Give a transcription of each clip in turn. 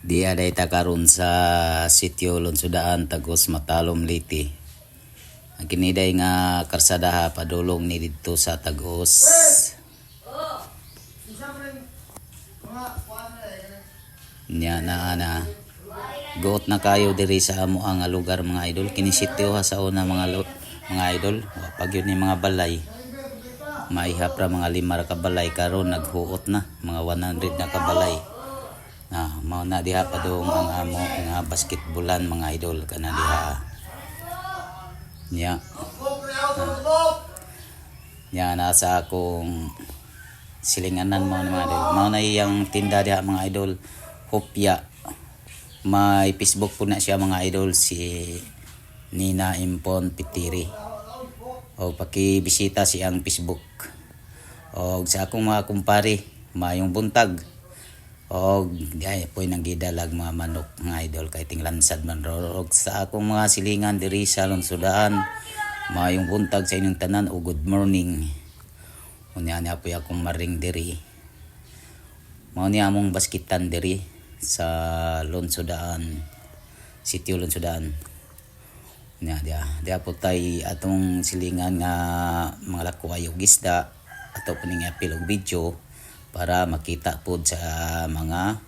Di aday ta karon sa sitio Lonsudaan, Tagos, Matalom, Liti. Ang kiniday nga karsadaha padulong ni dito sa Tagos. Nya na goot na kayo diri sa amo ang lugar mga idol. Kini sitio ha sa una mga idol. Pag yun ni mga balay. Maihap ra mga 5 ka balay karon naghuot na mga 100 na ka balay. Mao na diha pa dong ang amo nga basketballan mga idol kana diha. Nya nasa akong silinganan mo mga idol. Mao na iyang tinda diha mga idol. Hopya. May Facebook po na siya mga idol, si Nina Impon Pitiri. O pakibisita siyang Facebook. O sa akong mga kumpare, mayong buntag. O ay po'y nanggidalag mga manok mga idol kay tinglansad man ro. Sa akong mga silingan diri sa Lonsudaan, mayong buntag sa inyong tanan o good morning. Unya niya po akong maring diri. Mao niya among baskitan diri sa Lonsudaan, sitio Lonsudaan. Dia po tay atong silingan nga mga lako ayog isda ato puning apil og video para makita pod sa mga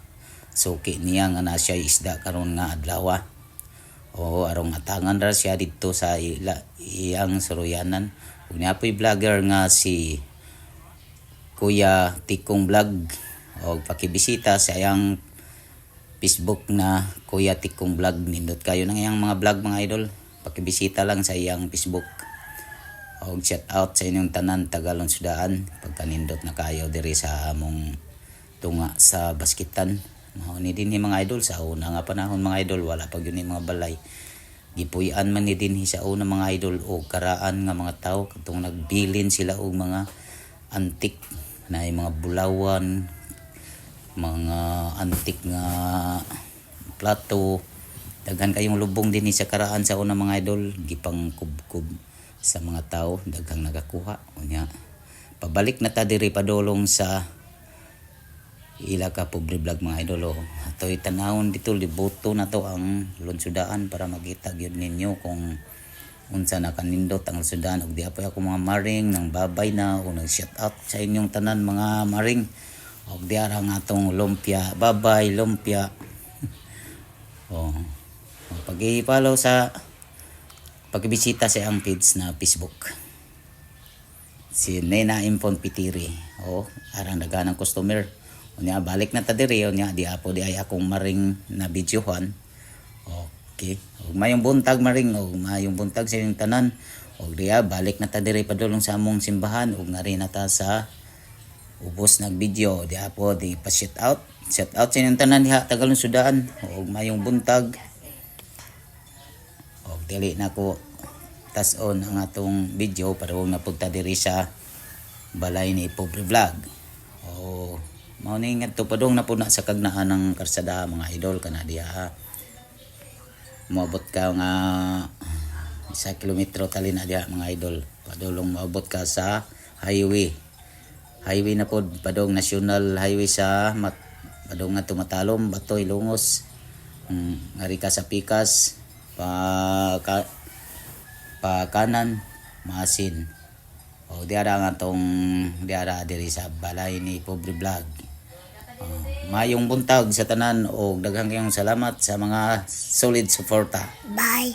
suki niya nga na siya isda karon nga adlaw. O arong atangan ra siya dito sa iyang suruyanan. Ug niya po'y vlogger nga si Kuya Tikong Vlog. O pakibisita sa iyang Facebook na Kuya Tikong Vlog. Nindot kayo ng iyang mga vlog mga idol. Pakibisita lang sa iyang Facebook. O shout out sa inyong tanan taga Lonsudaan. Pagkanindot na kayo diri sa among tunga sa baskitan. Mao ni din mga idol sa una nga panahon mga idol wala pag yun mga balay. Gipuy-an man ni din sa una mga idol o karaan nga mga tao katong nagbilin sila og mga antik na mga bulawan, mga antik nga plato. Daghan kayong lubong din sa karaan sa una mga idol, gipang kubkub sa mga tao, daghang nagakuha. Unya pabalik na ta diri padulong sa ila ka pobre vlog mga idol. Atoy tanawon dito, liboto na to ang Lonsudaan para makita gyud ninyo kung unsa nakanindot ang Lonsudaan. Ug di pa ako mga maring nang babay na o nag shout out sa inyong tanan mga maring. Og diara nga atong lumpia, babay lumpia. Pag-i-follow sa pagbisita sa ang page na Facebook. Si Nina Impon Pitiri. Arang daganang customer. Unya balik na ta diri unya di apo di ay akong maring na videohan. Okay. Og mayong buntag maring og mayong buntag sa inyong tanan. Og diya balik na ta diri padulong sa among simbahan ug ngari na ta sa ubos nag video di apo di pa shout out sa inyong tanan diha taga Lonsudaan og mayong buntag. Og dili na ko tas-on ang atong video para wag na pugta diri sa balay ni Pobre Vlog. Mao ni ngadto padung na puna sa kagnaan ng karsada mga idol kana diha. Moabot ka nga 1 kilometro tali na diha mga idol. Padulong moabot ka sa highway na pod, padong national highway sa padong nga Matalom, Batoy, Lungos. Ngari ka sa Pikas pa kanan Maasin. Diara nga tong diara diri sa balay ni Pobre Vlog. Mayong buntag sa tanan o daghang kayong salamat sa mga solid suporta. Bye.